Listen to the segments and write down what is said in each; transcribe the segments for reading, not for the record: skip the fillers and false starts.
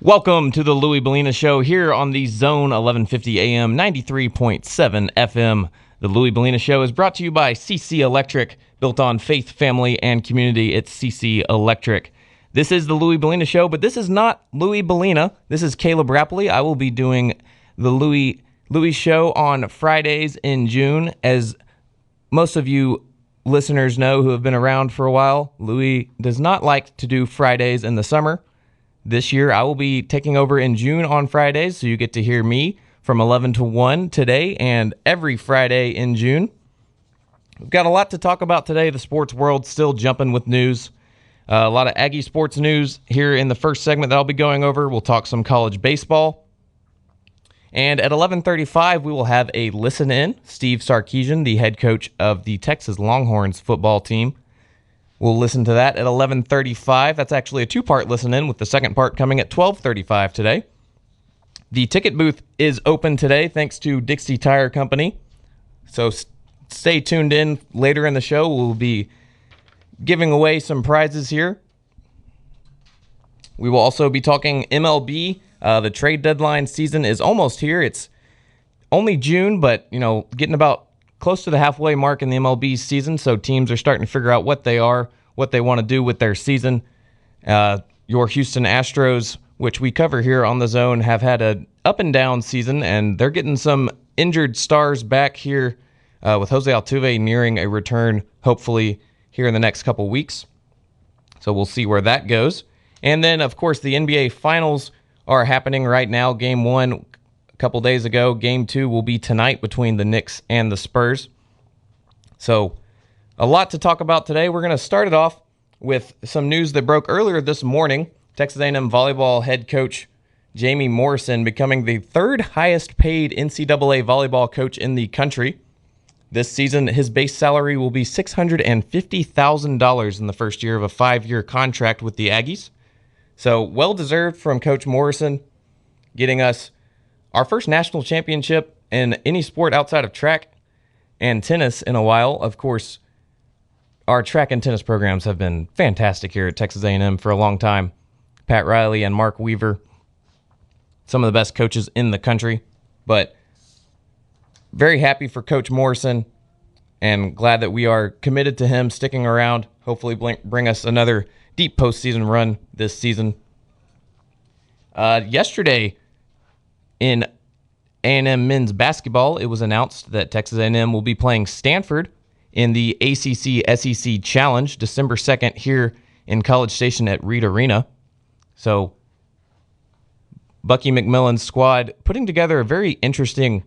Welcome to the Louie Belina Show here on the Zone 1150 AM, 93.7 FM. The Louie Belina Show is brought to you by CC Electric, built on faith, family, and community. It's CC Electric. This is the Louie Belina Show, but this is not Louie Belina. This is Caleb Rappolee. I will be doing the Louie Show on Fridays in June. As most of you listeners know who have been around for a while, Louie does not like to do Fridays in the summer. This year, I will be taking over in June on Fridays, so you get to hear me from 11 to 1 today and every Friday in June. We've got a lot to talk about today. The sports world still jumping with news. A lot of Aggie Sports news here in the first segment that I'll be going over. We'll talk some college baseball. And at 11:35, we will have a listen-in. Steve Sarkisian, the head coach of the Texas Longhorns football team, we'll listen to that at 11:35. That's actually a two-part listen-in, with the second part coming at 12:35 today. The ticket booth is open today thanks to Dixie Tire Company. So stay tuned in later in the show. We'll be giving away some prizes here. We will also be talking MLB. The trade deadline season is almost here. It's only June, but getting about close to the halfway mark in the MLB season, so teams are starting to figure out what they want to do with their season. Your Houston Astros, which we cover here on the Zone, have had an up and down season, and they're getting some injured stars back here with Jose Altuve nearing a return, hopefully, here in the next couple weeks. So we'll see where that goes. And then, of course, the NBA Finals are happening right now. Game 1 a couple days ago. Game 2 will be tonight between the Knicks and the Spurs. So a lot to talk about today. We're going to start it off with some news that broke earlier this morning. Texas A&M volleyball head coach Jamie Morrison becoming the third highest paid NCAA volleyball coach in the country. This season, his base salary will be $650,000 in the first year of a 5-year contract with the Aggies. So well-deserved from Coach Morrison, getting us our first national championship in any sport outside of track and tennis in a while. Of course, our track and tennis programs have been fantastic here at Texas A&M for a long time. Pat Riley and Mark Weaver, some of the best coaches in the country. But very happy for Coach Morrison and glad that we are committed to him sticking around. Hopefully bring us another deep postseason run this season. Yesterday in A&M men's basketball, it was announced that Texas A&M will be playing Stanford in the ACC-SEC Challenge December 2nd here in College Station at Reed Arena. So Bucky McMillan's squad putting together a very interesting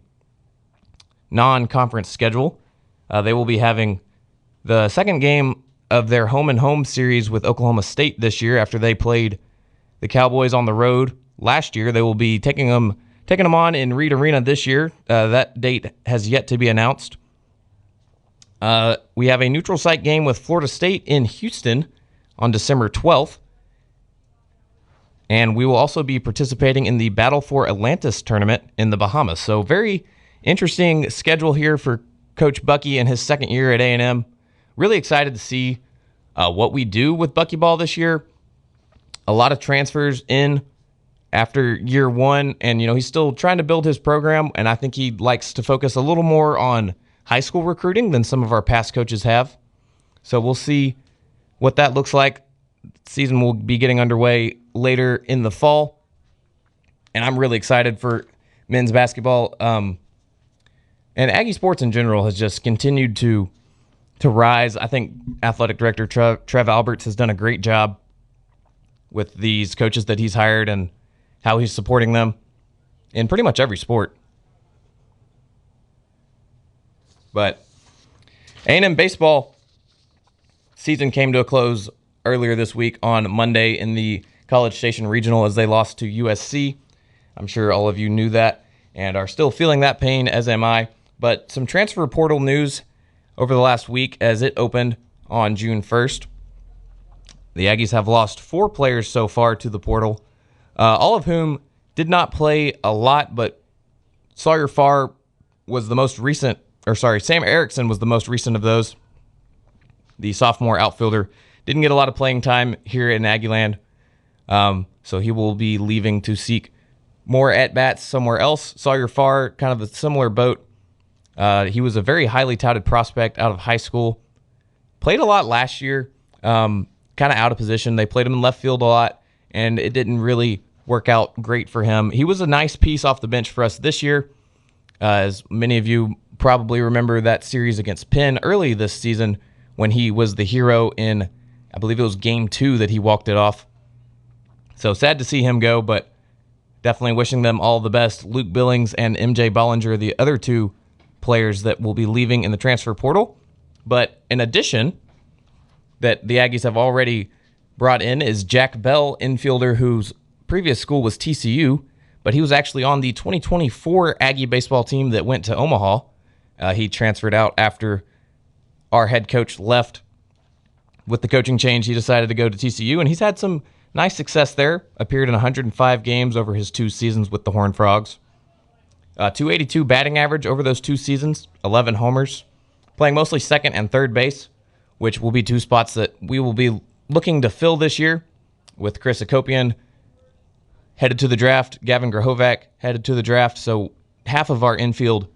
non-conference schedule. They will be having the second game of their home-and-home series with Oklahoma State this year after they played the Cowboys on the road last year. They will be taking them on in Reed Arena this year. That date has yet to be announced. We have a neutral site game with Florida State in Houston on December 12th. And we will also be participating in the Battle for Atlantis tournament in the Bahamas. So very interesting schedule here for Coach Bucky in his second year at A&M. Really excited to see what we do with Buckyball this year. A lot of transfers in after year one, and he's still trying to build his program, and I think he likes to focus a little more on high school recruiting than some of our past coaches have. So we'll see what that looks like. Season will be getting underway later in the fall, and I'm really excited for men's basketball. And Aggie Sports in general has just continued to rise. I think athletic director Trev Alberts has done a great job with these coaches that he's hired and how he's supporting them in pretty much every sport. But A&M baseball season came to a close earlier this week on Monday in the College Station Regional as they lost to USC. I'm sure all of you knew that and are still feeling that pain, as am I. But some transfer portal news over the last week as it opened on June 1st. The Aggies have lost 4 players so far to the portal, all of whom did not play a lot, but Sawyer Farr was the most recent, Sam Erickson was the most recent of those. The sophomore outfielder didn't get a lot of playing time here in Aggieland. so he will be leaving to seek more at-bats somewhere else. Sawyer Farr, kind of a similar boat. He was a very highly touted prospect out of high school. Played a lot last year, kind of out of position. They played him in left field a lot, and it didn't really work out great for him. He was a nice piece off the bench for us this year. As many of you probably remember that series against Penn early this season when he was the hero in, I believe it was game 2 that he walked it off. So sad to see him go, but definitely wishing them all the best. Luke Billings and MJ Bollinger, the other 2 players that will be leaving in the transfer portal. But in addition, that the Aggies have already brought in is Jack Bell, infielder whose previous school was TCU, but he was actually on the 2024 Aggie baseball team that went to Omaha. He transferred out after our head coach left. With the coaching change, he decided to go to TCU, and he's had some nice success there. Appeared in 105 games over his 2 seasons with the Horned Frogs. 282 batting average over those 2 seasons, 11 homers. Playing mostly second and third base, which will be 2 spots that we will be looking to fill this year, with Chris Akopian headed to the draft, Gavin Grahovac headed to the draft, so half of our infield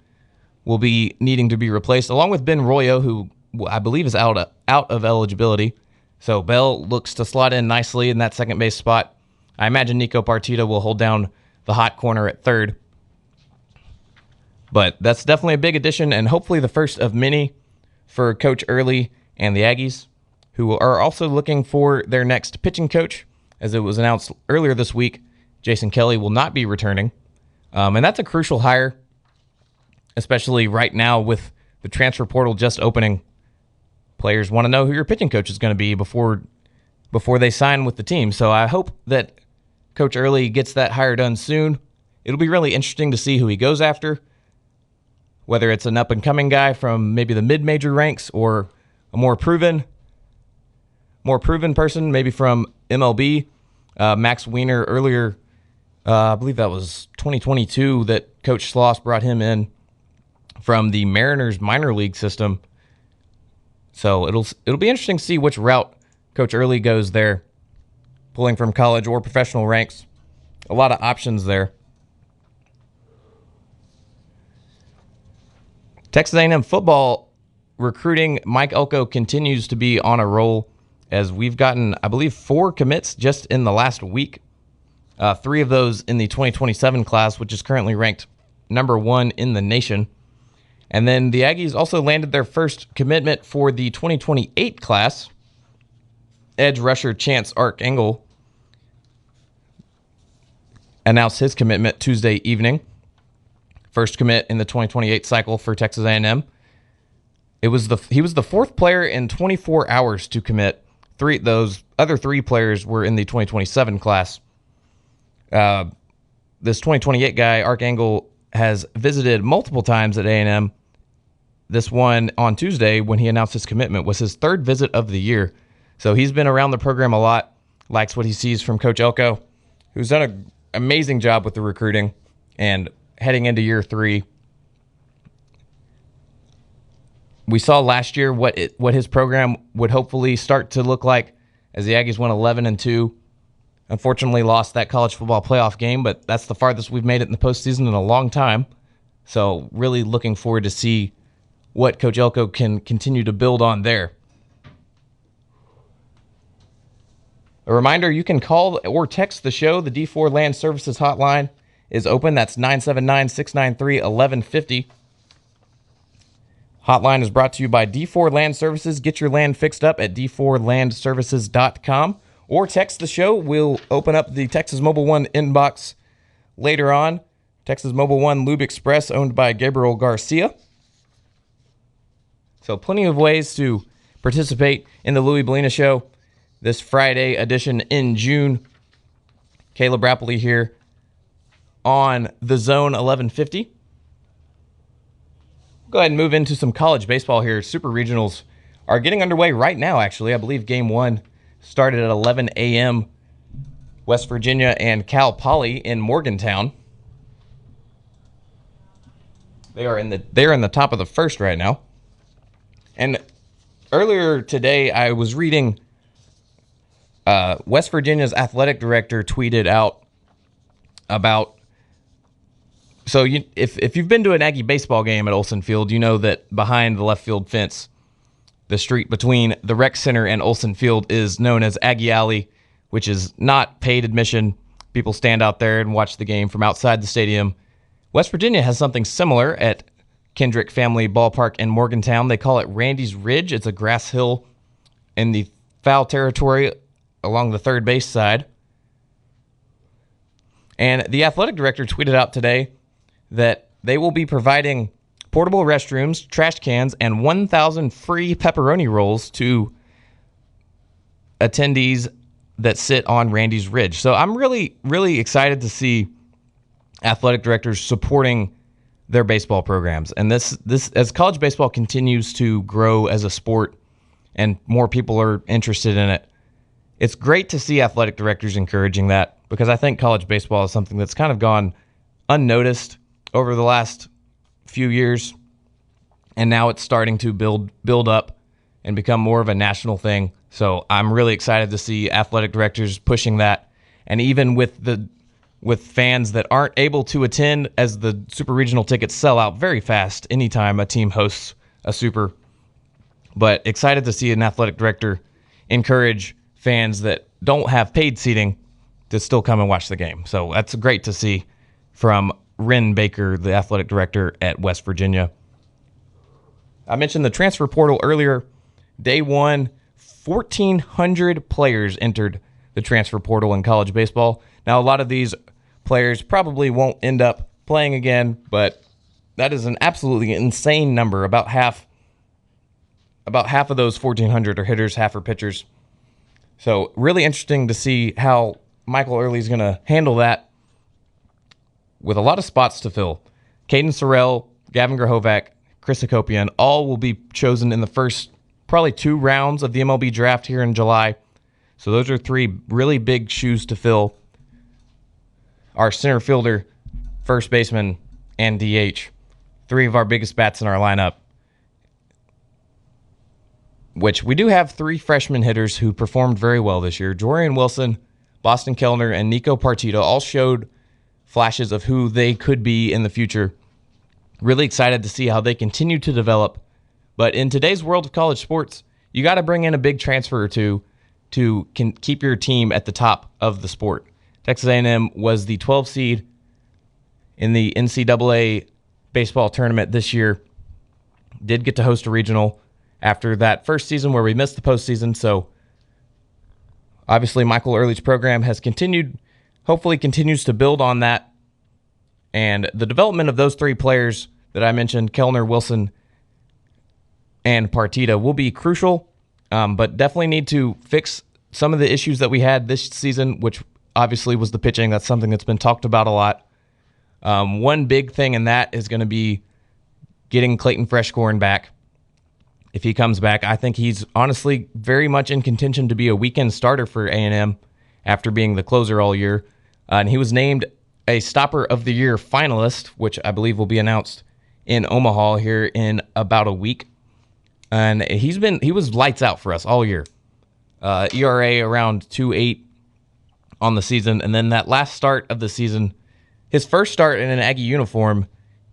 will be needing to be replaced, along with Ben Royo, who I believe is out of eligibility. So Bell looks to slot in nicely in that second base spot. I imagine Nico Partita will hold down the hot corner at third. But that's definitely a big addition, and hopefully the first of many for Coach Early and the Aggies, who are also looking for their next pitching coach. As it was announced earlier this week, Jason Kelly will not be returning. And that's a crucial hire, especially right now with the transfer portal just opening. Players want to know who your pitching coach is going to be before they sign with the team. So I hope that Coach Early gets that hire done soon. It'll be really interesting to see who he goes after, whether it's an up-and-coming guy from maybe the mid-major ranks or a more proven person, maybe from MLB. Max Wiener earlier, I believe that was 2022 that Coach Sloss brought him in from the Mariners minor league system. So it'll be interesting to see which route Coach Early goes there, pulling from college or professional ranks. A lot of options there. Texas A&M football recruiting, Mike Elko continues to be on a roll, as we've gotten, I believe, 4 commits just in the last week. 3 of those in the 2027 class, which is currently ranked number 1 in the nation. And then the Aggies also landed their first commitment for the 2028 class. Edge rusher Chance Arkengel announced his commitment Tuesday evening. First commit in the 2028 cycle for Texas A&M. He was the 4th player in 24 hours to commit. Those other 3 players were in the 2027 class. This 2028 guy, Arkengel, has visited multiple times at A&M. This one on Tuesday, when he announced his commitment, was his 3rd visit of the year. So he's been around the program a lot, likes what he sees from Coach Elko, who's done an amazing job with the recruiting, and heading into year 3. We saw last year what his program would hopefully start to look like, as the Aggies went 11-2. Unfortunately lost that college football playoff game, but that's the farthest we've made it in the postseason in a long time. So really looking forward to see what Coach Elko can continue to build on there. A reminder, you can call or text the show. The D4 Land Services hotline is open. That's 979-693-1150. Hotline is brought to you by D4 Land Services. Get your land fixed up at d4landservices.com. Or text the show. We'll open up the Texas Mobile One inbox later on. Texas Mobile One Lube Express, owned by Gabriel Garcia. So plenty of ways to participate in the Louie Belina Show this Friday edition in June. Caleb Rappolee here on the Zone 1150. Go ahead and move into some college baseball here. Super Regionals are getting underway right now, actually. I believe Game 1 started at 11 a.m. West Virginia and Cal Poly in Morgantown. They are in the top of the first right now. And earlier today, I was reading West Virginia's athletic director tweeted out about, so if you've been to an Aggie baseball game at Olsen Field, you know that behind the left field fence, the street between the rec center and Olsen Field is known as Aggie Alley, which is not paid admission. People stand out there and watch the game from outside the stadium. West Virginia has something similar at Kendrick Family Ballpark in Morgantown. They call it Randy's Ridge. It's a grass hill in the foul territory along the third base side. And the athletic director tweeted out today that they will be providing portable restrooms, trash cans, and 1,000 free pepperoni rolls to attendees that sit on Randy's Ridge. So I'm really, really excited to see athletic directors supporting their baseball programs. And this as college baseball continues to grow as a sport and more people are interested in it, it's great to see athletic directors encouraging that, because I think college baseball is something that's kind of gone unnoticed over the last few years, and now it's starting to build up and become more of a national thing. So I'm really excited to see athletic directors pushing that, and even with fans that aren't able to attend, as the super regional tickets sell out very fast anytime a team hosts a super. But excited to see an athletic director encourage fans that don't have paid seating to still come and watch the game. So that's great to see from Ren Baker, the athletic director at West Virginia. I mentioned the transfer portal earlier. Day one, 1,400 players entered the transfer portal in college baseball. Now, a lot of these players probably won't end up playing again, but that is an absolutely insane number. About half of those 1,400 are hitters, half are pitchers. So really interesting to see how Michael Early is going to handle that with a lot of spots to fill. Caden Sorrell, Gavin Grahovac, Chris Hakopian, all will be chosen in the first probably 2 rounds of the MLB draft here in July. So those are 3 really big shoes to fill. Our center fielder, first baseman, and DH. 3 of our biggest bats in our lineup. Which we do have 3 freshman hitters who performed very well this year. Jorian Wilson, Boston Kellner, and Nico Partita all showed flashes of who they could be in the future. Really excited to see how they continue to develop. But in today's world of college sports, you got to bring in a big transfer or two to keep your team at the top of the sport. Texas A&M was the 12th seed in the NCAA baseball tournament this year. Did get to host a regional after that first season where we missed the postseason. So obviously Michael Early's program has hopefully continues to build on that. And the development of those 3 players that I mentioned, Kellner, Wilson, and Partita, will be crucial, but definitely need to fix some of the issues that we had this season, which obviously was the pitching. That's something that's been talked about a lot. One big thing in that is going to be getting Clayton Freshcorn back. If he comes back, I think he's honestly very much in contention to be a weekend starter for A&M after being the closer all year. And he was named a Stopper of the Year finalist, which I believe will be announced in Omaha here in about a week. And he was lights out for us all year. ERA around 2.8 on the season. And then that last start of the season, his first start in an Aggie uniform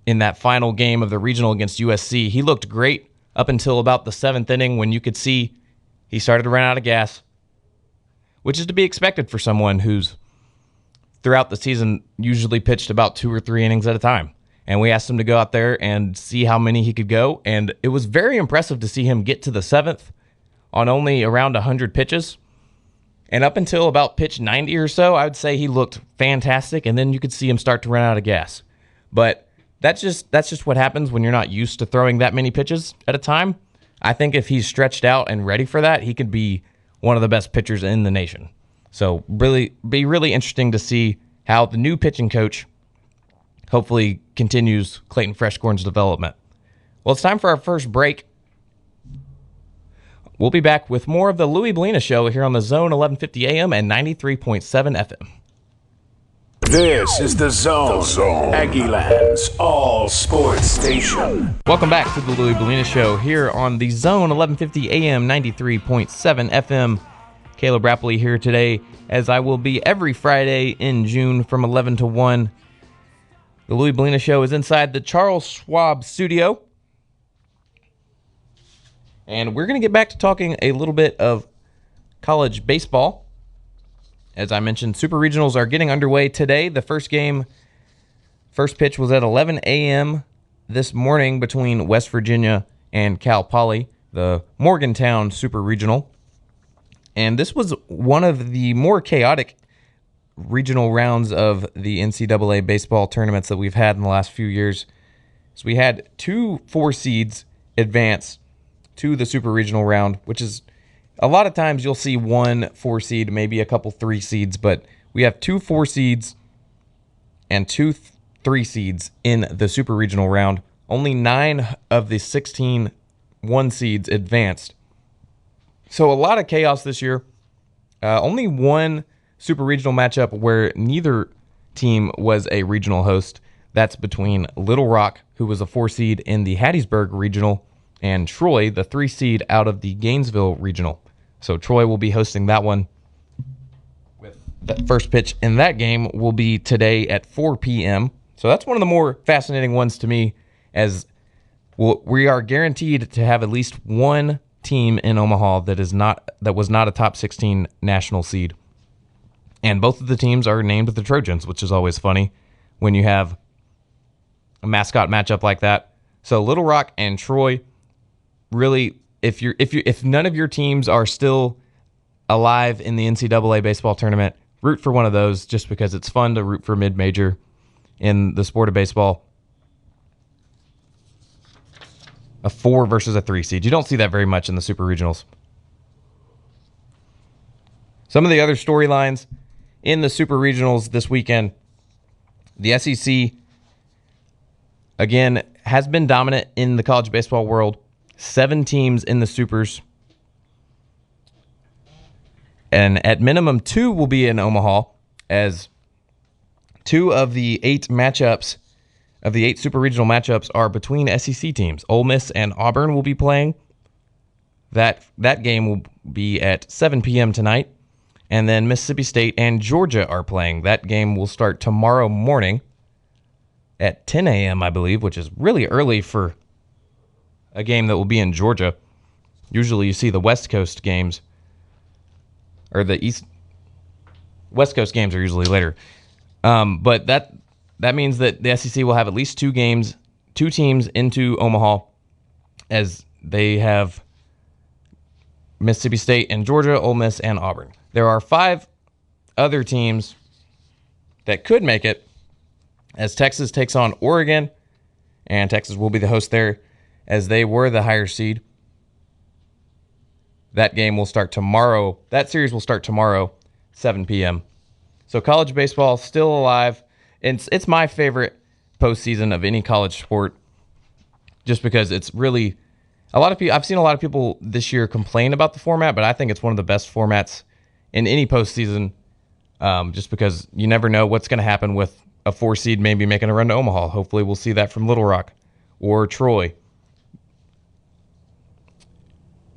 in that final game of the regional against USC, he looked great up until about the 7th inning when you could see he started to run out of gas, which is to be expected for someone who's throughout the season usually pitched about 2 or 3 innings at a time. And we asked him to go out there and see how many he could go, and it was very impressive to see him get to the 7th on only around 100 pitches. And up until about pitch 90 or so, I would say he looked fantastic, and then you could see him start to run out of gas. But that's just what happens when you're not used to throwing that many pitches at a time. I think if he's stretched out and ready for that, he could be one of the best pitchers in the nation. So be really interesting to see how the new pitching coach hopefully continues Clayton Freshcorn's development. Well, it's time for our first break. We'll be back with more of the Louie Belina Show here on the Zone 1150 AM and 93.7 FM. This is the Zone, Aggieland's all-sports station. Welcome back to the Louie Belina Show here on the Zone 1150 AM, 93.7 FM. Caleb Rappolee here today, as I will be every Friday in June from 11 to 1. The Louie Belina Show is inside the Charles Schwab studio. And we're going to get back to talking a little bit of college baseball. As I mentioned, Super Regionals are getting underway today. The first pitch was at 11 a.m. this morning between West Virginia and Cal Poly, the Morgantown Super Regional. And this was one of the more chaotic regional rounds of the NCAA baseball tournaments that we've had in the last few years. So we had 2 4 seeds advance to the Super Regional round, which is a lot of times you'll see 1 4 seed, maybe a couple 3 seeds, but we have 2 4 seeds and 2 3 seeds in the Super Regional round. Only 9 of the 16 1 seeds advanced. So a lot of chaos this year. Only 1 Super Regional matchup where neither team was a regional host. That's between Little Rock, who was a 4 seed in the Hattiesburg Regional, and Troy, the 3 seed out of the Gainesville Regional. So Troy will be hosting that one. The first pitch in that game will be today at 4 p.m. So that's one of the more fascinating ones to me, as we are guaranteed to have at least one team in Omaha that was not a top 16 national seed. And both of the teams are named the Trojans, which is always funny when you have a mascot matchup like that. So Little Rock and Troy, really, if none of your teams are still alive in the NCAA baseball tournament, root for one of those, just because it's fun to root for mid-major in the sport of baseball. A 4 versus a 3 seed. You don't see that very much in the Super Regionals. Some of the other storylines in the Super Regionals this weekend: the SEC, again, has been dominant in the college baseball world. 7 teams in the Supers. And at minimum, 2 will be in Omaha, as 2 of the 8 matchups, of the 8 Super Regional matchups, are between SEC teams. Ole Miss and Auburn will be playing. That game will be at 7 p.m. tonight. And then Mississippi State and Georgia are playing. That game will start tomorrow morning at 10 a.m., I believe, which is really early for a game that will be in Georgia. Usually you see the West Coast games, or the West Coast games are usually later. But that means that the SEC will have at least 2 teams into Omaha, as they have Mississippi State and Georgia, Ole Miss, and Auburn. There are 5 other teams that could make it, as Texas takes on Oregon, and Texas will be the host there, as they were the higher seed. That game will start tomorrow. That series will start tomorrow, 7 p.m. So college baseball still alive. It's my favorite postseason of any college sport, just because it's really a lot of people. I've seen a lot of people this year complain about the format, but I think it's one of the best formats in any postseason, just because you never know what's going to happen with a 4 seed maybe making a run to Omaha. Hopefully we'll see that from Little Rock or Troy.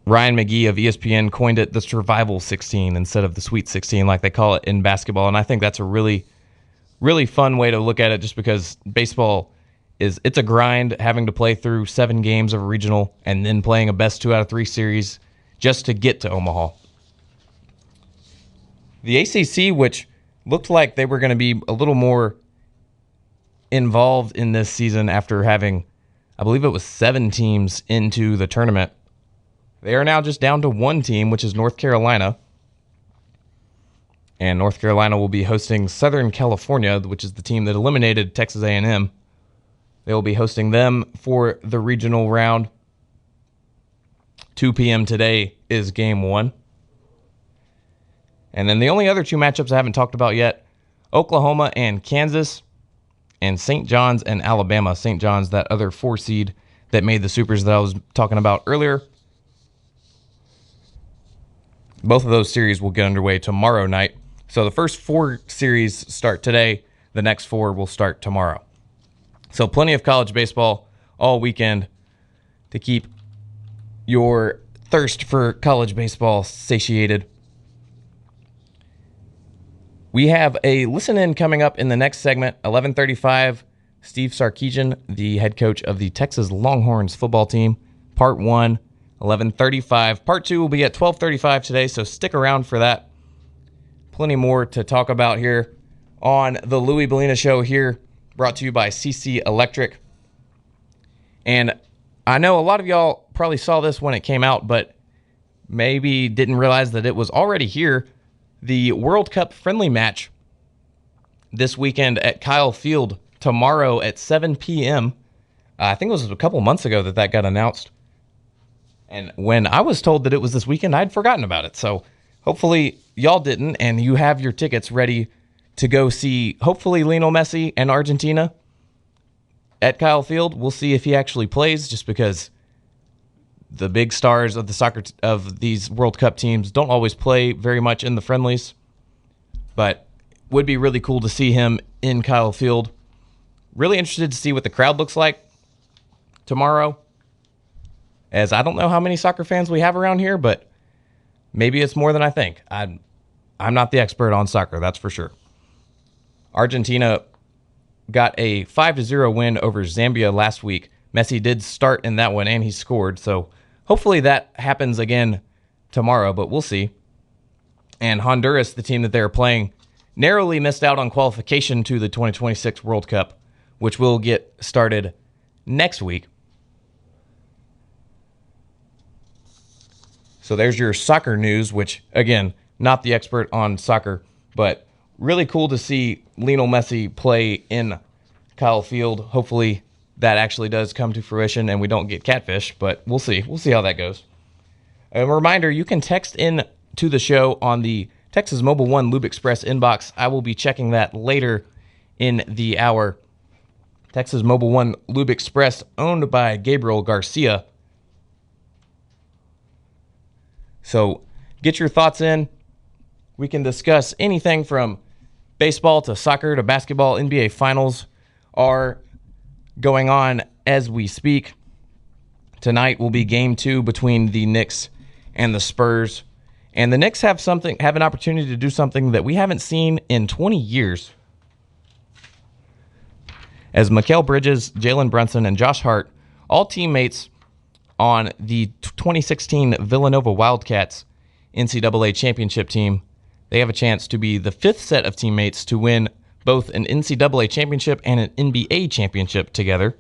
Ryan McGee of ESPN coined it the Survival 16 instead of the Sweet 16 like they call it in basketball, and I think that's a really, really fun way to look at it, just because baseball it's a grind, having to play through 7 games of a regional and then playing a best 2 out of 3 series just to get to Omaha. The ACC, which looked like they were going to be a little more involved in this season after having, I believe it was 7 teams into the tournament, they are now just down to 1 team, which is North Carolina. And North Carolina will be hosting Southern California, which is the team that eliminated Texas A&M. They will be hosting them for the regional round. 2 p.m. today is game 1. And then the only other 2 matchups I haven't talked about yet, Oklahoma and Kansas, and St. John's and Alabama. St. John's, that other 4 seed that made the Supers that I was talking about earlier. Both of those series will get underway tomorrow night. So the first 4 series start today. The next 4 will start tomorrow. So plenty of college baseball all weekend to keep your thirst for college baseball satiated. We have a listen-in coming up in the next segment, 11:35. Steve Sarkisian, the head coach of the Texas Longhorns football team, Part 1, 11:35. Part 2 will be at 12:35 today, so stick around for that. Plenty more to talk about here on the Louie Belina Show here, brought to you by CC Electric. And I know a lot of y'all probably saw this when it came out, but maybe didn't realize that it was already here. The World Cup friendly match this weekend at Kyle Field tomorrow at 7 p.m. I think it was a couple months ago that got announced. And when I was told that it was this weekend, I'd forgotten about it. So hopefully y'all didn't, and you have your tickets ready to go see, hopefully, Lionel Messi and Argentina at Kyle Field. We'll see if he actually plays, just because the big stars of the soccer of these World Cup teams don't always play very much in the friendlies. But would be really cool to see him in Kyle Field. Really interested to see what the crowd looks like tomorrow, as I don't know how many soccer fans we have around here, but maybe it's more than I think. I'm not the expert on soccer, that's for sure. Argentina got a 5-0 win over Zambia last week. Messi did start in that one, and he scored, so hopefully that happens again tomorrow, but we'll see. And Honduras, the team that they're playing, narrowly missed out on qualification to the 2026 World Cup, which will get started next week. So there's your soccer news, which, again, not the expert on soccer, but really cool to see Lionel Messi play in Kyle Field. Hopefully that actually does come to fruition and we don't get catfish, but we'll see. We'll see how that goes. A reminder, you can text in to the show on the Texas Mobile One Lube Express inbox. I will be checking that later in the hour. Texas Mobile One Lube Express, owned by Gabriel Garcia. So get your thoughts in. We can discuss anything from baseball to soccer to basketball. NBA Finals are going on as we speak. Tonight will be Game 2 between the Knicks and the Spurs. And the Knicks have an opportunity to do something that we haven't seen in 20 years. As Mikal Bridges, Jalen Brunson, and Josh Hart, all teammates on the 2016 Villanova Wildcats NCAA championship team, they have a chance to be the fifth set of teammates to win both an NCAA championship and an NBA championship together.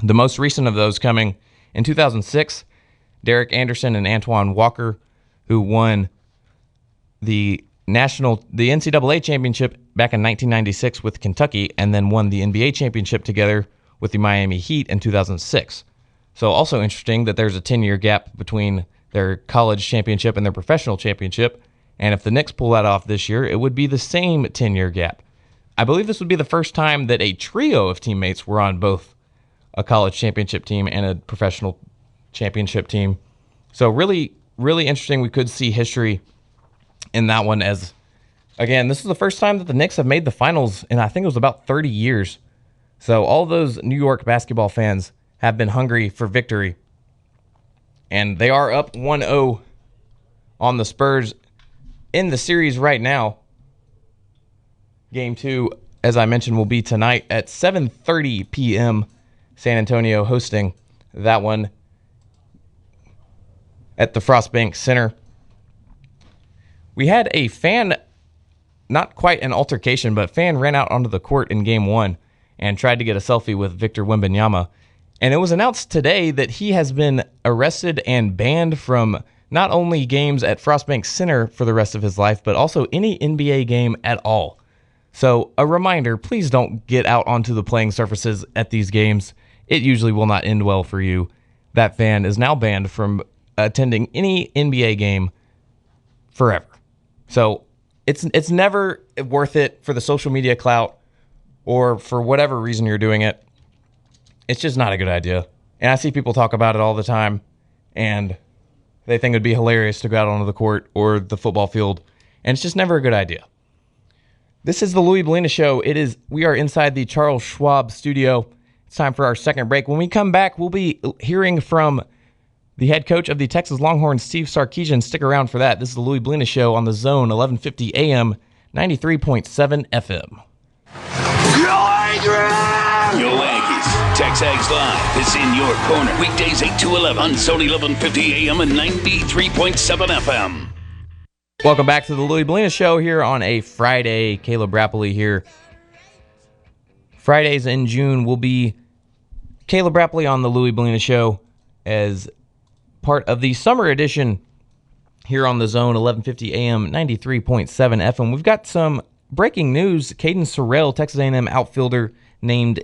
The most recent of those coming in 2006, Derek Anderson and Antoine Walker, who won the NCAA championship back in 1996 with Kentucky, and then won the NBA championship together with the Miami Heat in 2006. So also interesting that there's a 10-year gap between their college championship and their professional championship. And if the Knicks pull that off this year, it would be the same 10-year gap. I believe this would be the first time that a trio of teammates were on both a college championship team and a professional championship team. So really, really interesting. We could see history in that one, as, again, this is the first time that the Knicks have made the finals in, I think it was about 30 years. So all those New York basketball fans have been hungry for victory. And they are up 1-0 on the Spurs in the series right now. Game 2, as I mentioned, will be tonight at 7:30 p.m. San Antonio hosting that one at the Frostbank Center. We had a fan, not quite an altercation, but fan ran out onto the court in Game 1 and tried to get a selfie with Victor Wembanyama. And it was announced today that he has been arrested and banned from not only games at Frostbank Center for the rest of his life, but also any NBA game at all. So a reminder, please don't get out onto the playing surfaces at these games. It usually will not end well for you. That fan is now banned from attending any NBA game forever. So it's never worth it for the social media clout or for whatever reason you're doing it. It's just not a good idea. And I see people talk about it all the time, and they think it'd be hilarious to go out onto the court or the football field, and it's just never a good idea. This is the Louie Belina Show. We are inside the Charles Schwab studio. It's time for our second break. When we come back, we'll be hearing from the head coach of the Texas Longhorns, Steve Sarkisian. Stick around for that. This is the Louie Belina Show on the Zone, 1150 AM, 93.7 FM. Yo, Aggies. Tex Ags Live is in your corner. Weekdays 8 to 11 on Zone 1150 AM and 93.7 FM. Welcome back to the Louie Belina Show here on a Friday. Caleb Rappolee here. Fridays in June will be Caleb Rappolee on the Louie Belina Show as part of the summer edition here on the Zone, 1150 AM, 93.7 FM. We've got some breaking news. Caden Sorrell, Texas A&M outfielder, named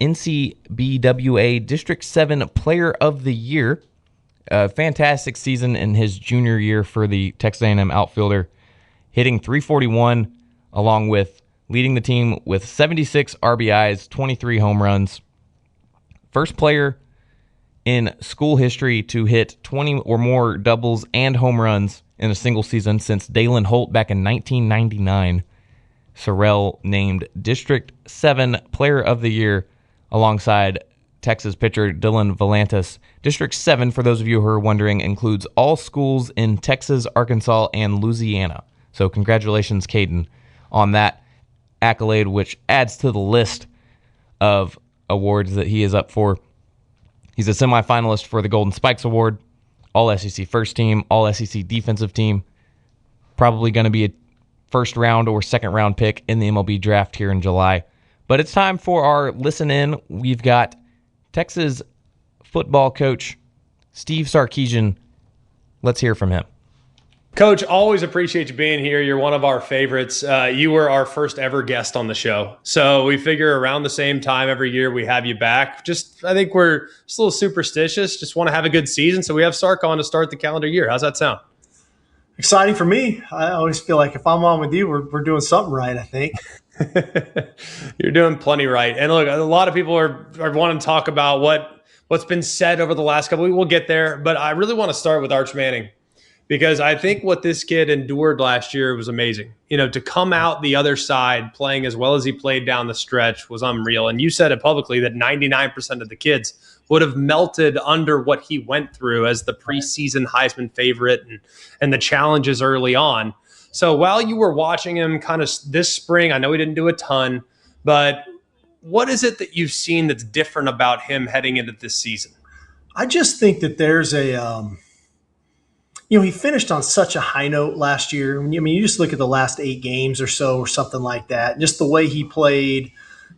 NCBWA District 7 Player of the Year. A fantastic season in his junior year for the Texas A&M outfielder, hitting .341, along with leading the team with 76 RBIs, 23 home runs. First player in school history to hit 20 or more doubles and home runs in a single season since Dalen Holt back in 1999. Sorrell named District 7 Player of the Year alongside Texas pitcher Dylan Volantis. District 7, for those of you who are wondering, includes all schools in Texas, Arkansas, and Louisiana. So congratulations, Caden, on that accolade, which adds to the list of awards that he is up for. He's a semifinalist for the Golden Spikes Award, All-SEC First Team, All-SEC Defensive Team. Probably going to be a first-round or second-round pick in the MLB draft here in July. But it's time for our listen-in. We've got Texas football coach Steve Sarkisian. Let's hear from him. Coach, always appreciate you being here. You're one of our favorites. You were our first ever guest on the show. So we figure around the same time every year we have you back. I think we're just a little superstitious. Just want to have a good season. So we have Sark on to start the calendar year. How's that sound? Exciting for me. I always feel like if I'm on with you, we're doing something right, I think. You're doing plenty right. And look, a lot of people are wanting to talk about what's been said over the last couple of weeks. We'll get there. But I really want to start with Arch Manning, because I think what this kid endured last year was amazing. To come out the other side playing as well as he played down the stretch was unreal. And you said it publicly that 99% of the kids would have melted under what he went through as the preseason Heisman favorite and the challenges early on. So while you were watching him kind of this spring, I know he didn't do a ton, but what is it that you've seen that's different about him heading into this season? I just think that there's he finished on such a high note last year. I mean, you just look at the last 8 games or so or something like that. Just the way he played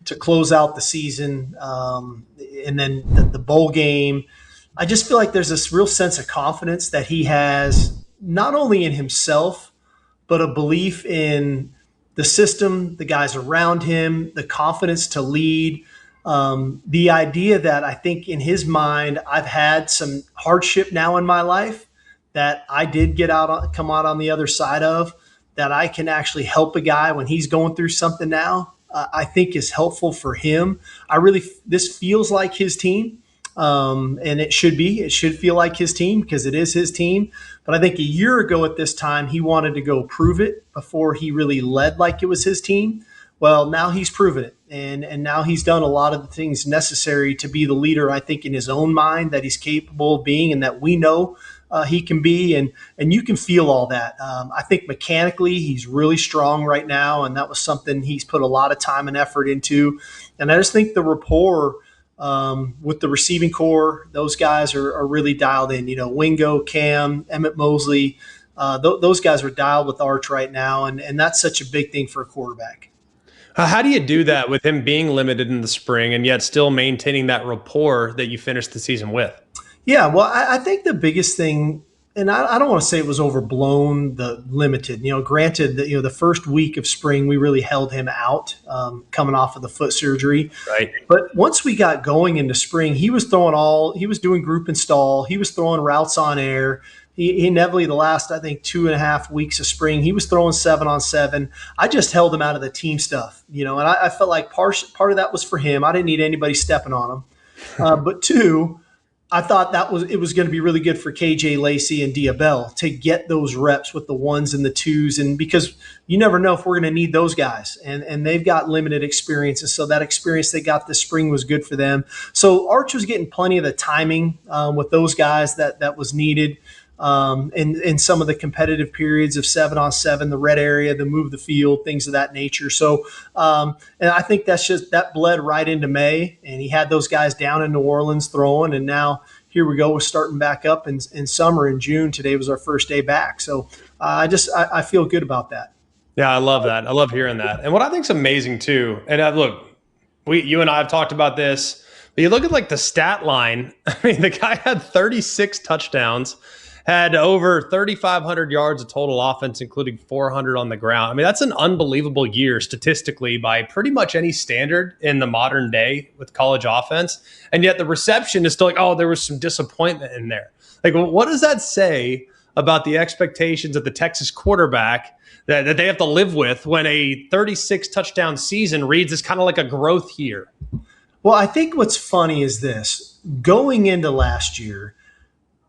to close out the season, and then the bowl game. I just feel like there's this real sense of confidence that he has, not only in himself, but a belief in the system, the guys around him, the confidence to lead. The idea that I think in his mind, I've had some hardship now in my life that I did come out on the other side of, that I can actually help a guy when he's going through something now, I think is helpful for him. This feels like his team, and it should feel like his team because it is his team. But I think a year ago at this time, he wanted to go prove it before he really led like it was his team. Well, now he's proven it, and now he's done a lot of the things necessary to be the leader, I think, in his own mind that he's capable of being and that we know he can be, and you can feel all that. I think mechanically he's really strong right now, and that was something he's put a lot of time and effort into. And I just think the rapport with the receiving core, those guys are really dialed in. Wingo, Cam, Emmett Mosley, those guys are dialed with Arch right now, and that's such a big thing for a quarterback. How do you do that with him being limited in the spring and yet still maintaining that rapport that you finished the season with? Yeah, well, I think the biggest thing, and I don't want to say it was overblown, the limited. Granted that the first week of spring we really held him out, coming off of the foot surgery. Right. But once we got going into spring, he was doing group install, he was throwing routes on air. He inevitably the last 2.5 weeks of spring, he was throwing 7-on-7. I just held him out of the team stuff, and I felt like part of that was for him. I didn't need anybody stepping on him, but two. I thought it was going to be really good for KJ Lacey and Diabell to get those reps with the ones and the twos, and because you never know if we're going to need those guys, and they've got limited experiences, so that experience they got this spring was good for them. So Arch was getting plenty of the timing with those guys that was needed. In some of the competitive periods of 7-on-7, the red area, the move the field, things of that nature. So, and I think that bled right into May, and he had those guys down in New Orleans throwing, and now here we go. We're starting back up in summer in June. Today was our first day back. So I feel good about that. Yeah, I love that. I love hearing that. And what I think is amazing too, and look, you and I have talked about this, but you look at like the stat line. I mean, the guy had 36 touchdowns, had over 3,500 yards of total offense, including 400 on the ground. I mean, that's an unbelievable year statistically by pretty much any standard in the modern day with college offense. And yet the reception is still like, oh, there was some disappointment in there. Like, what does that say about the expectations of the Texas quarterback that they have to live with when a 36 touchdown season reads as kind of like a growth year? Well, I think what's funny is this. Going into last year,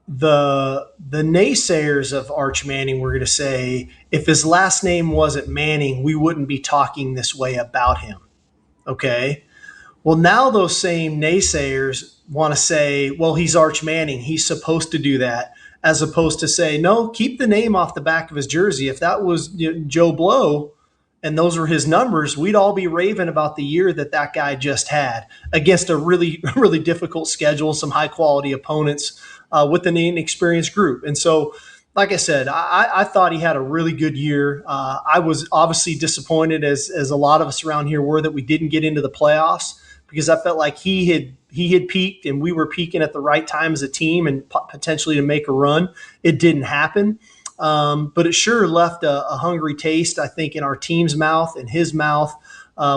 the naysayers of Arch Manning were going to say, if his last name wasn't Manning, we wouldn't be talking this way about him. Okay. Well, now those same naysayers want to say, well, he's Arch Manning, he's supposed to do that, as opposed to say, no, keep the name off the back of his jersey. If that was Joe Blow and those were his numbers, we'd all be raving about the year that guy just had against a really, really difficult schedule, some high quality opponents, with an inexperienced group. And so, like I said, I thought he had a really good year. I was obviously disappointed, as a lot of us around here were, that we didn't get into the playoffs, because I felt like he had peaked and we were peaking at the right time as a team and potentially to make a run. It didn't happen. But it sure left a hungry taste, I think, in our team's mouth and his mouth,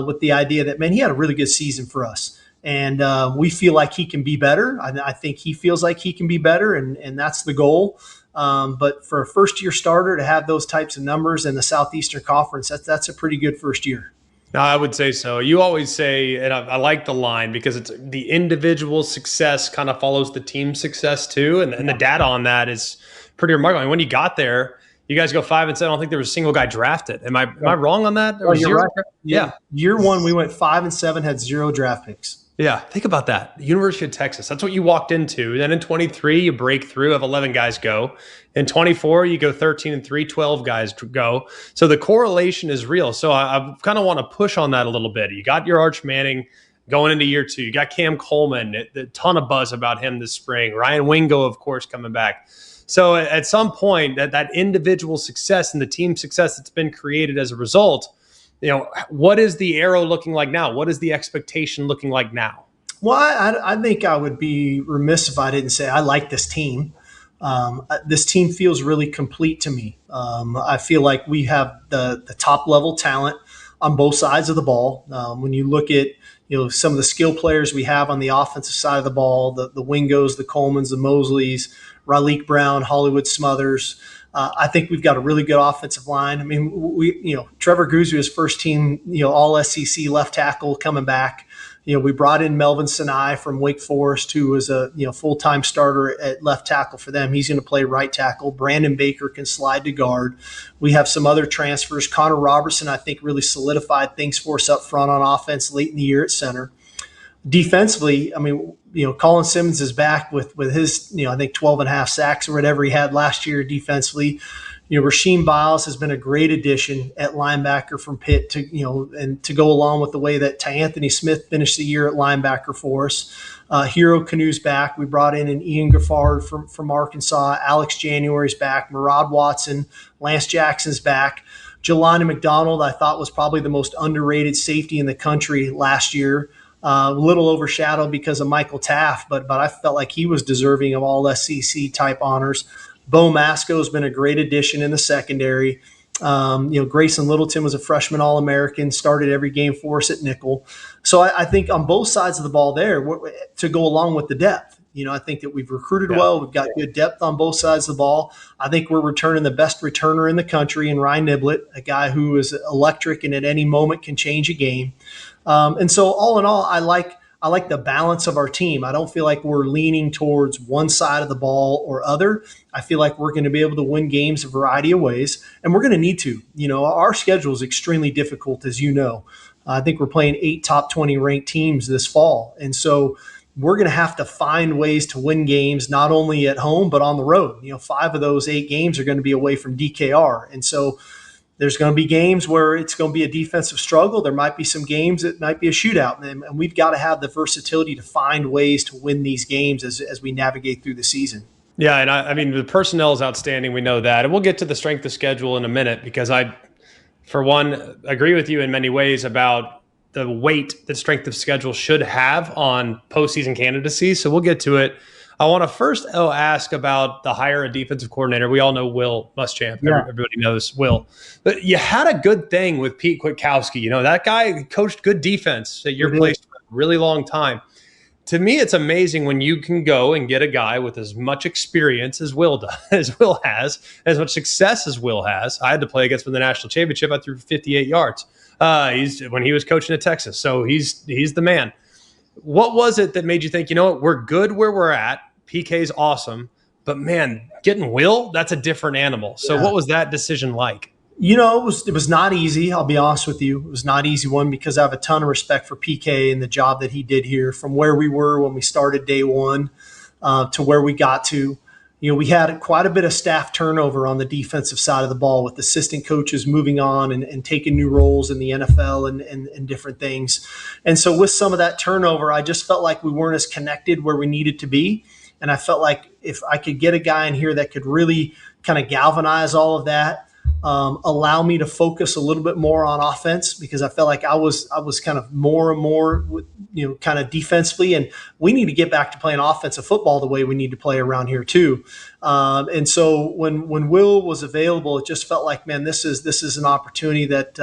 with the idea that, man, he had a really good season for us. And we feel like he can be better. I think he feels like he can be better, and that's the goal. But for a first-year starter to have those types of numbers in the Southeastern Conference, that's a pretty good first year. No, I would say so. You always say, and I like the line, because it's the individual success kind of follows the team success too, and the data on that is pretty remarkable. And when you got there, you guys go 5-7. I don't think there was a single guy drafted. Am I wrong on that? You're right. Yeah. Year one, we went 5-7, had 0 draft picks. Yeah, think about that. University of Texas, that's what you walked into. Then in 23, you break through, have 11 guys go. In 24, you go 13-3, 12 guys go. So the correlation is real. So I kind of want to push on that a little bit. You got your Arch Manning going into year 2. You got Cam Coleman, a ton of buzz about him this spring. Ryan Wingo, of course, coming back. So at some point, that individual success and the team success that's been created as a result, what is the arrow looking like now? What is the expectation looking like now? Well, I think I would be remiss if I didn't say I like this team. This team feels really complete to me. I feel like we have the top level talent on both sides of the ball. When you look at some of the skill players we have on the offensive side of the ball, the Wingos, the Colemans, the Mosleys, Raleek Brown, Hollywood Smothers. I think we've got a really good offensive line. I mean, Trevor Guzio, his first team, all SEC left tackle coming back. We brought in Melvin Sinai from Wake Forest, who was a full-time starter at left tackle for them. He's going to play right tackle. Brandon Baker can slide to guard. We have some other transfers. Connor Robertson, I think, really solidified things for us up front on offense late in the year at center. Defensively, I mean, Colin Simmons is back with his, I think 12.5 sacks or whatever he had last year defensively. Rasheem Biles has been a great addition at linebacker from Pitt and to go along with the way that Anthony Smith finished the year at linebacker for us. Hero Canu's back. We brought in an Ian Gaffard from Arkansas. Alex January's back. Murad Watson, Lance Jackson's back. Jelani McDonald, I thought, was probably the most underrated safety in the country last year. A little overshadowed because of Michael Taft, but I felt like he was deserving of all SEC type honors. Bo Masco has been a great addition in the secondary. Grayson Littleton was a freshman All-American, started every game for us at nickel. So I think on both sides of the ball there, to go along with the depth, I think that we've recruited well. We've got good depth on both sides of the ball. I think we're returning the best returner in the country in Ryan Niblett, a guy who is electric and at any moment can change a game. And so all in all, I I like the balance of our team. I don't feel like we're leaning towards one side of the ball or other. I feel like we're going to be able to win games a variety of ways, and we're going to need to. Our schedule is extremely difficult, as you know. I think we're playing 8 top 20 ranked teams this fall. And so we're going to have to find ways to win games, not only at home, but on the road. 5 of those 8 games are going to be away from DKR. And so there's going to be games where it's going to be a defensive struggle. There might be some games that might be a shootout. And we've got to have the versatility to find ways to win these games as we navigate through the season. Yeah, and I mean, the personnel is outstanding. We know that. And we'll get to the strength of schedule in a minute because I, for one, agree with you in many ways about the weight that strength of schedule should have on postseason candidacy. So we'll get to it. I want to first ask about the hire a defensive coordinator. We all know Will Muschamp. Yeah. Everybody knows Will. But you had a good thing with Pete Kwiatkowski. That guy coached good defense at your place for a really long time. To me, it's amazing when you can go and get a guy with as much experience as Will does, as Will has, as much success as Will has. I had to play against him in the national championship. I threw 58 yards. When he was coaching at Texas. So he's the man. What was it that made you think, we're good where we're at. PK's awesome. But, man, getting Will, that's a different animal. So what was that decision like? It was not easy. I'll be honest with you. It was not easy one because I have a ton of respect for PK and the job that he did here from where we were when we started day one to where we got to. We had quite a bit of staff turnover on the defensive side of the ball with assistant coaches moving on and taking new roles in the NFL and different things. And so with some of that turnover, I just felt like we weren't as connected where we needed to be. And I felt like if I could get a guy in here that could really kind of galvanize all of that, allow me to focus a little bit more on offense because I felt like I was kind of more and more, kind of defensively, and we need to get back to playing offensive football the way we need to play around here too. And so when Will was available, it just felt like, man, this is an opportunity that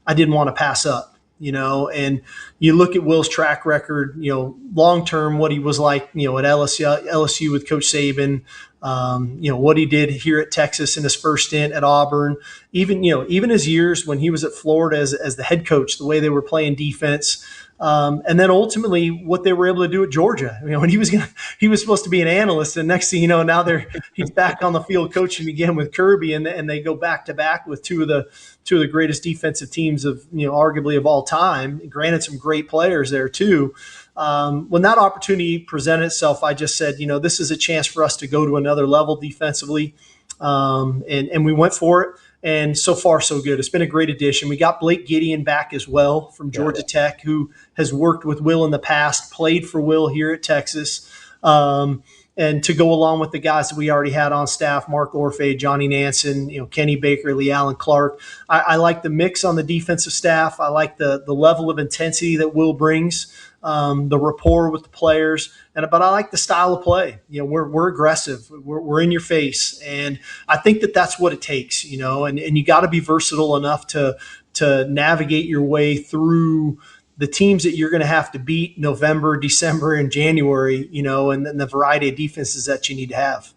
I didn't want to pass up. And you look at Will's track record, long term, what he was like, at LSU with Coach Saban, what he did here at Texas in his first stint at Auburn, even his years when he was at Florida as the head coach, the way they were playing defense. And then ultimately what they were able to do at Georgia, when he was supposed to be an analyst, and next thing you know, now he's back on the field coaching again with Kirby, and they go back to back with two of the greatest defensive teams of, arguably of all time. Granted, some great players there too. When that opportunity presented itself, I just said, this is a chance for us to go to another level defensively. And we went for it. And so far, so good. It's been a great addition. We got Blake Gideon back as well from Georgia Tech, who has worked with Will in the past, played for Will here at Texas. And to go along with the guys that we already had on staff, Mark Orfe, Johnny Nansen, Kenny Baker, Lee Allen Clark. I like the mix on the defensive staff. I like the level of intensity that Will brings, the rapport with the players. But I like the style of play. We're aggressive. We're in your face. And I think that's what it takes, and you got to be versatile enough to navigate your way through the teams that you're going to have to beat November, December, and January, and then the variety of defenses that you need to have.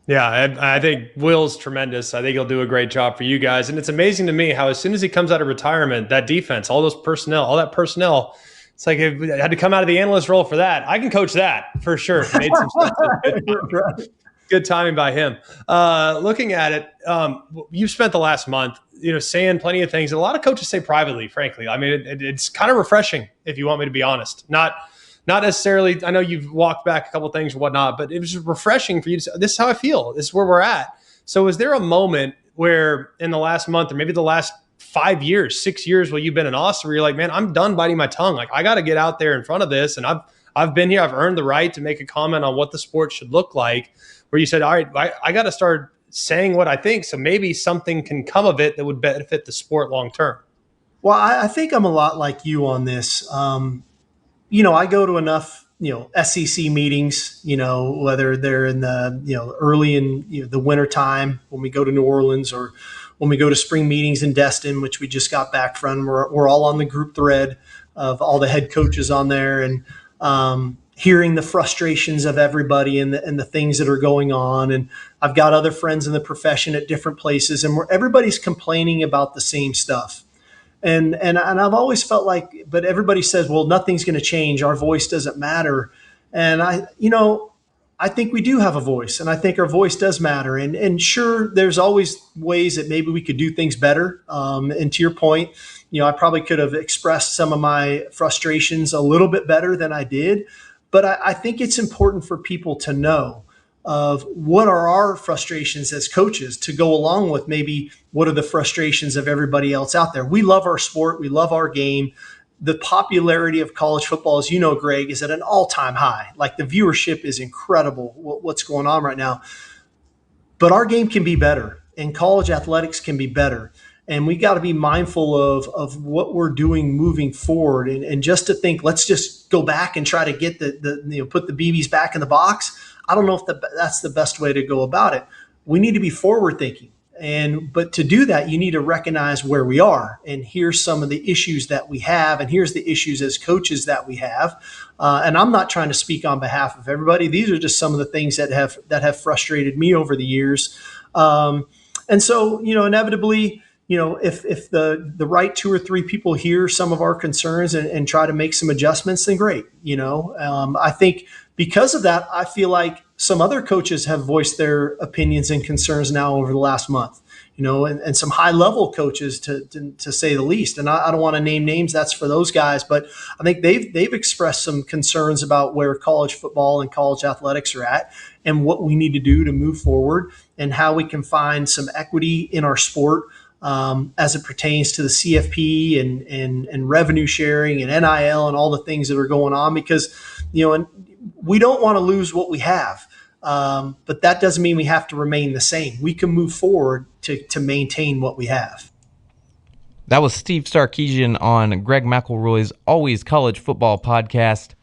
Yeah, I think Will's tremendous. I think he'll do a great job for you guys. And it's amazing to me how as soon as he comes out of retirement, that defense, all that personnel, it's like I had to come out of the analyst role for that. I can coach that for sure. Made some sense. Good timing by him. Looking at it, you've spent the last month, saying plenty of things. A lot of coaches say privately, frankly. I mean, it's kind of refreshing, if you want me to be honest. Not necessarily. I know you've walked back a couple of things and whatnot, but it was refreshing for you to say, this is how I feel. This is where we're at. So is there a moment where in the last month or maybe the last 5 years, 6 years while you've been in Austin, where you're like, man, I'm done biting my tongue. Like, I got to get out there in front of this. And I've been here. I've earned the right to make a comment on what the sport should look like, where you said, all right, I got to start saying what I think. So maybe something can come of it that would benefit the sport long term. Well, I think I'm a lot like you on this. I go to enough, SEC meetings, whether they're in the, early in the winter time when we go to New Orleans or when we go to spring meetings in Destin, which we just got back from. We're all on the group thread of all the head coaches on there, and hearing the frustrations of everybody and the things that are going on. And I've got other friends in the profession at different places, and everybody's complaining about the same stuff. And I've always felt like, but everybody says, well, nothing's going to change. Our voice doesn't matter. And I think we do have a voice, and I think our voice does matter. And sure, there's always ways that maybe we could do things better. And to your point, I probably could have expressed some of my frustrations a little bit better than I did. But I think it's important for people to know of what are our frustrations as coaches to go along with maybe what are the frustrations of everybody else out there. We love our sport. We love our game. The popularity of college football, as you know, Greg, is at an all-time high. Like, the viewership is incredible, what's going on right now. But our game can be better, and college athletics can be better. And we got to be mindful of what we're doing moving forward. And just to think, let's just go back and try to get put the BBs back in the box. I don't know if that's the best way to go about it. We need to be forward thinking. But to do that, you need to recognize where we are. And here's some of the issues that we have. And here's the issues as coaches that we have. And I'm not trying to speak on behalf of everybody. These are just some of the things that have frustrated me over the years. And so, inevitably, if the right 2 or 3 people hear some of our concerns and try to make some adjustments, then great. I think because of that, I feel like some other coaches have voiced their opinions and concerns now over the last month, and some high level coaches to say the least. And I don't want to name names, that's for those guys, but I think they've expressed some concerns about where college football and college athletics are at and what we need to do to move forward and how we can find some equity in our sport. As it pertains to the CFP and revenue sharing and NIL and all the things that are going on, because, and we don't want to lose what we have. But that doesn't mean we have to remain the same. We can move forward to maintain what we have. That was Steve Sarkisian on Greg McElroy's Always College Football podcast.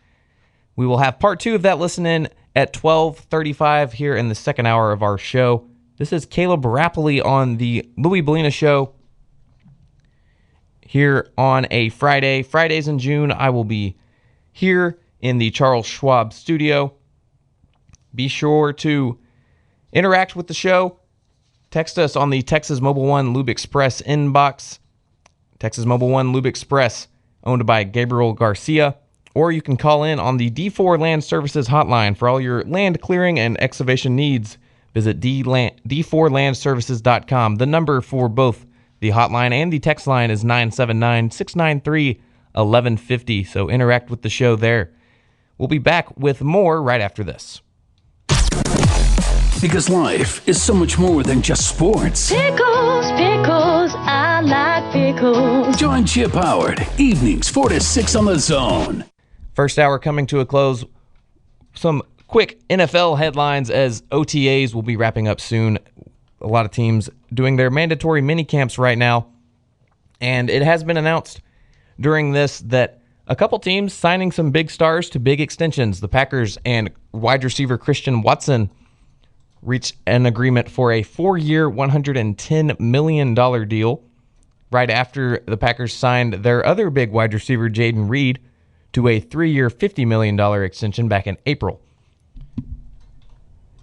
We will have part 2 of that listen in at 12:35 here in the second hour of our show. This is Caleb Rappolee on the Louie Belina Show here on a Friday. Fridays in June, I will be here in the Charles Schwab studio. Be sure to interact with the show. Text us on the Texas Mobile One Lube Express inbox. Texas Mobile One Lube Express, owned by Gabriel Garcia. Or you can call in on the D4 Land Services hotline for all your land clearing and excavation needs. Visit d4landservices.com. The number for both the hotline and the text line is 979-693-1150. So interact with the show there. We'll be back with more right after this. Because life is so much more than just sports. Pickles, pickles, I like pickles. Join Chip Howard, evenings 4 to 6 on The Zone. First hour coming to a close. Some quick NFL headlines as OTAs will be wrapping up soon. A lot of teams doing their mandatory mini camps right now. And it has been announced during this that a couple teams signing some big stars to big extensions. The Packers and wide receiver Christian Watson reached an agreement for a 4-year, $110 million deal right after the Packers signed their other big wide receiver, Jaden Reed, to a 3-year, $50 million extension back in April.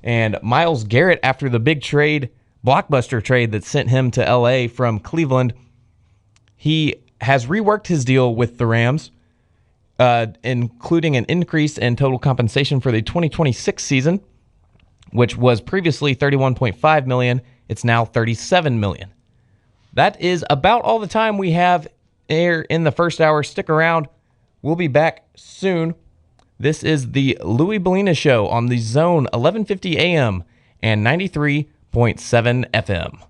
And Myles Garrett, after the big trade, blockbuster trade that sent him to L.A. from Cleveland, he has reworked his deal with the Rams, including an increase in total compensation for the 2026 season, which was previously $31.5 million. It's now $37 million. That is about all the time we have here in the first hour. Stick around. We'll be back soon. This is the Louie Belina Show on the Zone, 1150 AM and 93.7 FM.